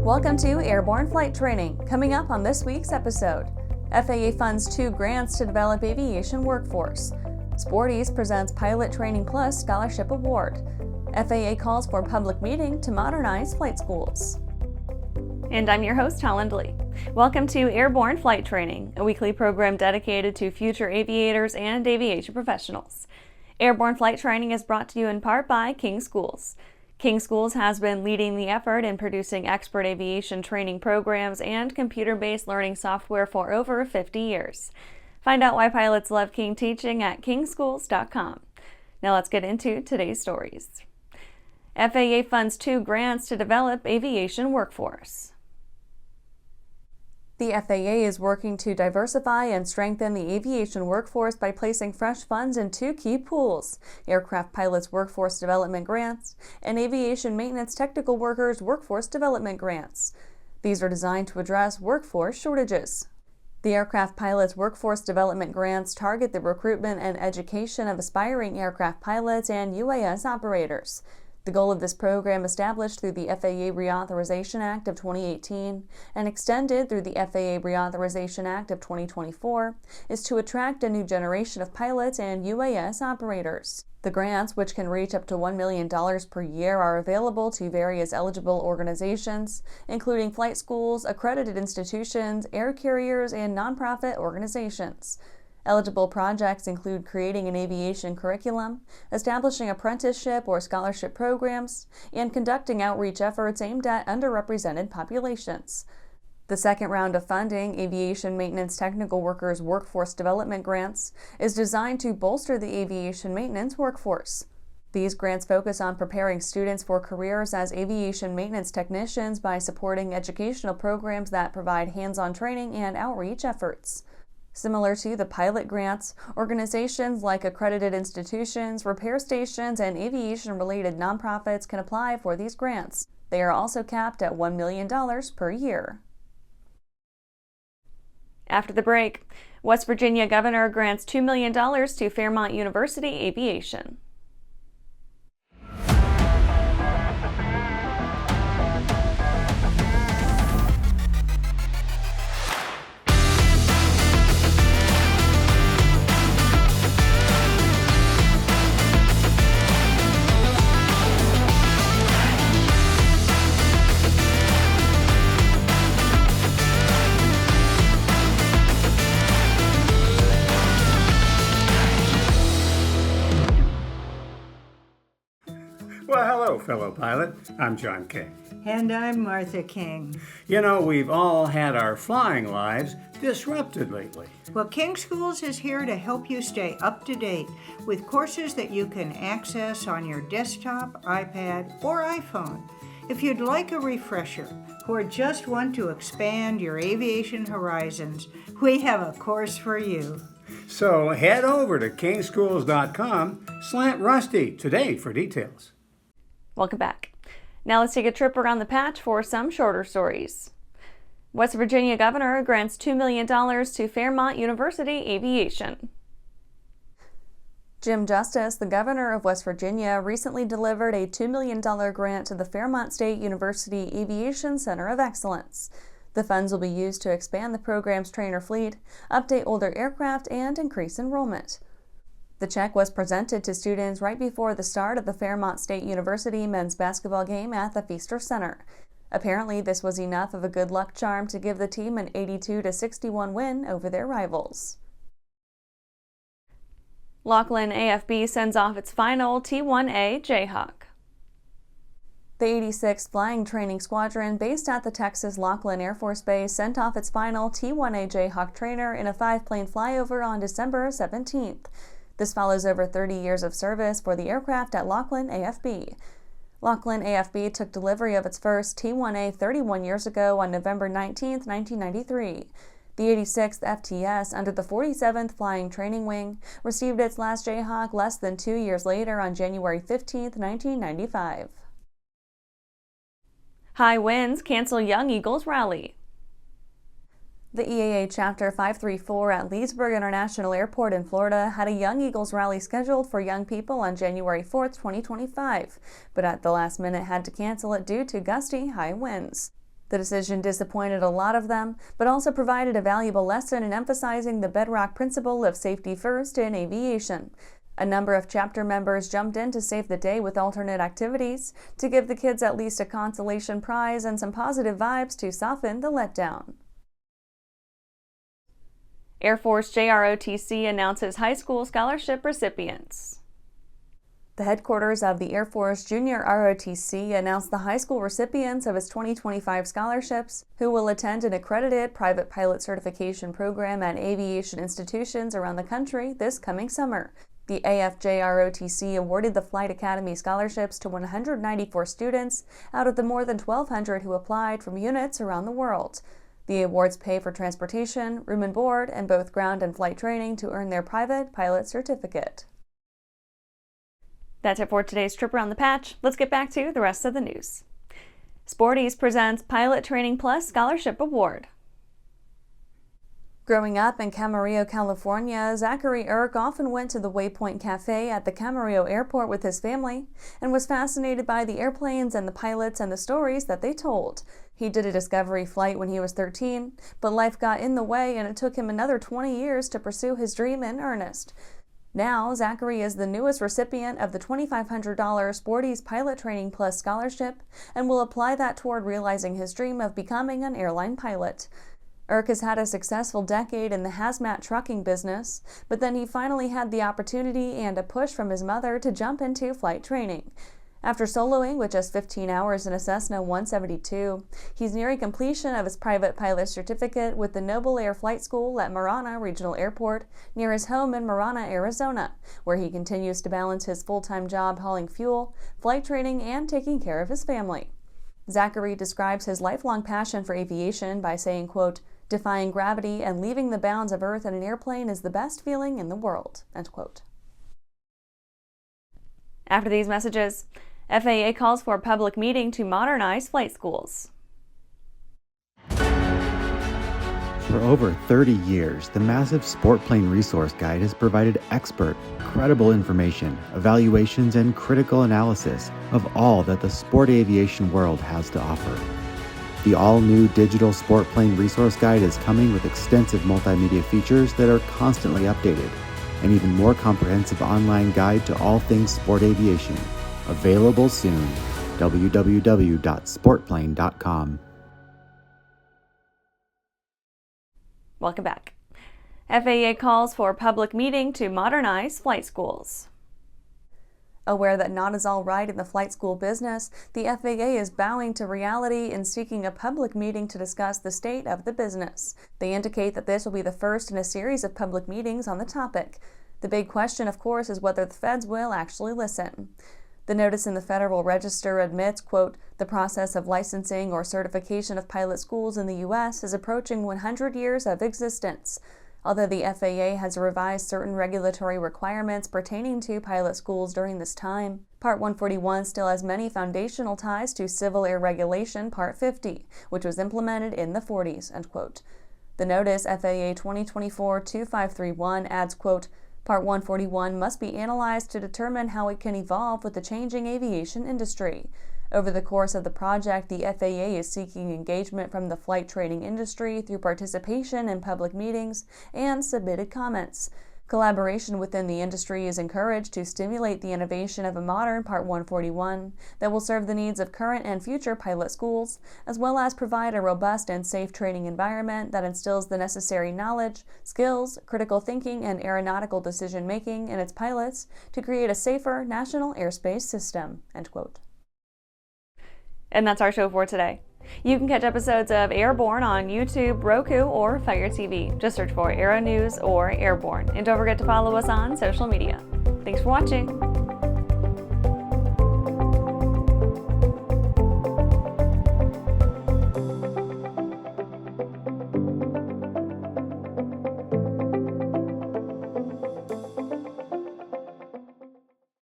Welcome to Airborne Flight Training. Coming up on this week's episode, FAA funds 2 grants to develop aviation workforce. Sportys presents Pilot Training Plus Scholarship Award. FAA calls for public meeting to modernize flight schools. And I'm your host, Holland Lee. Welcome to Airborne Flight Training, a weekly program dedicated to future aviators and aviation professionals. Airborne Flight Training is brought to you in part by King Schools. King Schools has been leading the effort in producing expert aviation training programs and computer-based learning software for over 50 years. Find out why pilots love King teaching at kingschools.com. Now let's get into today's stories. FAA funds 2 grants to develop aviation workforce. The FAA is working to diversify and strengthen the aviation workforce by placing fresh funds in 2 key pools: Aircraft Pilots Workforce Development Grants and Aviation Maintenance Technical Workers Workforce Development Grants. These are designed to address workforce shortages. The Aircraft Pilots Workforce Development Grants target the recruitment and education of aspiring aircraft pilots and UAS operators. The goal of this program, established through the FAA Reauthorization Act of 2018 and extended through the FAA Reauthorization Act of 2024, is to attract a new generation of pilots and UAS operators. The grants, which can reach up to $1 million per year, are available to various eligible organizations, including flight schools, accredited institutions, air carriers, and nonprofit organizations. Eligible projects include creating an aviation curriculum, establishing apprenticeship or scholarship programs, and conducting outreach efforts aimed at underrepresented populations. The second round of funding, Aviation Maintenance Technical Workers Workforce Development Grants, is designed to bolster the aviation maintenance workforce. These grants focus on preparing students for careers as aviation maintenance technicians by supporting educational programs that provide hands-on training and outreach efforts. Similar to the pilot grants, organizations like accredited institutions, repair stations, and aviation-related nonprofits can apply for these grants. They are also capped at $1 million per year. After the break, West Virginia governor grants $2 million to Fairmont University Aviation. Well, hello, fellow pilot. I'm John King. And I'm Martha King. You know, we've all had our flying lives disrupted lately. Well, King Schools is here to help you stay up to date with courses that you can access on your desktop, iPad, or iPhone. If you'd like a refresher or just want to expand your aviation horizons, we have a course for you. So head over to kingschools.com/rusty today for details. Welcome back. Now let's take a trip around the patch for some shorter stories. West Virginia governor grants $2 million to Fairmont University Aviation. Jim Justice, the governor of West Virginia, recently delivered a $2 million grant to the Fairmont State University Aviation Center of Excellence. The funds will be used to expand the program's trainer fleet, update older aircraft, and increase enrollment. The check was presented to students right before the start of the Fairmont State University men's basketball game at the Feaster Center. Apparently, this was enough of a good luck charm to give the team an 82-61 win over their rivals. Laughlin AFB sends off its final T-1A Jayhawk. The 86th Flying Training Squadron, based at the Texas Laughlin Air Force Base, sent off its final T-1A Jayhawk trainer in a 5-plane flyover on December 17th. This follows over 30 years of service for the aircraft at Laughlin AFB. Laughlin AFB took delivery of its first T-1A 31 years ago on November 19, 1993. The 86th FTS, under the 47th Flying Training Wing, received its last Jayhawk less than 2 years later on January 15, 1995. High winds cancel Young Eagles rally. The EAA Chapter 534 at Leesburg International Airport in Florida had a Young Eagles rally scheduled for young people on January 4, 2025, but at the last minute had to cancel it due to gusty high winds. The decision disappointed a lot of them, but also provided a valuable lesson in emphasizing the bedrock principle of safety first in aviation. A number of chapter members jumped in to save the day with alternate activities to give the kids at least a consolation prize and some positive vibes to soften the letdown. Air Force JROTC announces high school scholarship recipients. The headquarters of the Air Force Junior ROTC announced the high school recipients of its 2025 scholarships, who will attend an accredited private pilot certification program at aviation institutions around the country this coming summer. The AFJROTC awarded the Flight Academy scholarships to 194 students out of the more than 1,200 who applied from units around the world. The awards pay for transportation, room and board, and both ground and flight training to earn their private pilot certificate. That's it for today's trip around the patch. Let's get back to the rest of the news. Sportys presents Pilot Training Plus Scholarship Award. Growing up in Camarillo, California, Zachary Erck often went to the Waypoint Café at the Camarillo Airport with his family and was fascinated by the airplanes and the pilots and the stories that they told. He did a discovery flight when he was 13, but life got in the way and it took him another 20 years to pursue his dream in earnest. Now, Zachary is the newest recipient of the $2,500 Sportys Pilot Training Plus scholarship and will apply that toward realizing his dream of becoming an airline pilot. Erck has had a successful decade in the hazmat trucking business, but then he finally had the opportunity and a push from his mother to jump into flight training. After soloing with just 15 hours in a Cessna 172, he's nearing completion of his private pilot certificate with the Noble Air Flight School at Marana Regional Airport near his home in Marana, Arizona, where he continues to balance his full-time job hauling fuel, flight training, and taking care of his family. Zachary describes his lifelong passion for aviation by saying, quote, "Defying gravity and leaving the bounds of Earth in an airplane is the best feeling in the world," end quote. After these messages, FAA calls for a public meeting to modernize flight schools. For over 30 years, the massive Sport Plane Resource Guide has provided expert, credible information, evaluations, and critical analysis of all that the sport aviation world has to offer. The all-new digital Sport Plane Resource Guide is coming with extensive multimedia features that are constantly updated, an even more comprehensive online guide to all things sport aviation. Available soon. www.sportplane.com. Welcome back. FAA calls for a public meeting to modernize flight schools. Aware that not is all right in the flight school business, the FAA is bowing to reality and seeking a public meeting to discuss the state of the business. They indicate that this will be the first in a series of public meetings on the topic. The big question, of course, is whether the feds will actually listen. The notice in the Federal Register admits, quote, "The process of licensing or certification of pilot schools in the U.S. is approaching 100 years of existence." Although the FAA has revised certain regulatory requirements pertaining to pilot schools during this time, Part 141 still has many foundational ties to Civil Air Regulation Part 50, which was implemented in the 40s, end quote. The notice, FAA 2024-2531, adds, quote, Part 141 must be analyzed to determine how it can evolve with the changing aviation industry. Over the course of the project, the FAA is seeking engagement from the flight training industry through participation in public meetings and submitted comments. Collaboration within the industry is encouraged to stimulate the innovation of a modern Part 141 that will serve the needs of current and future pilot schools, as well as provide a robust and safe training environment that instills the necessary knowledge, skills, critical thinking, and aeronautical decision-making in its pilots to create a safer national airspace system, end quote. And that's our show for today. You can catch episodes of Airborne on YouTube, Roku, or Fire TV. Just search for Aero-News or Airborne. And don't forget to follow us on social media. Thanks for watching.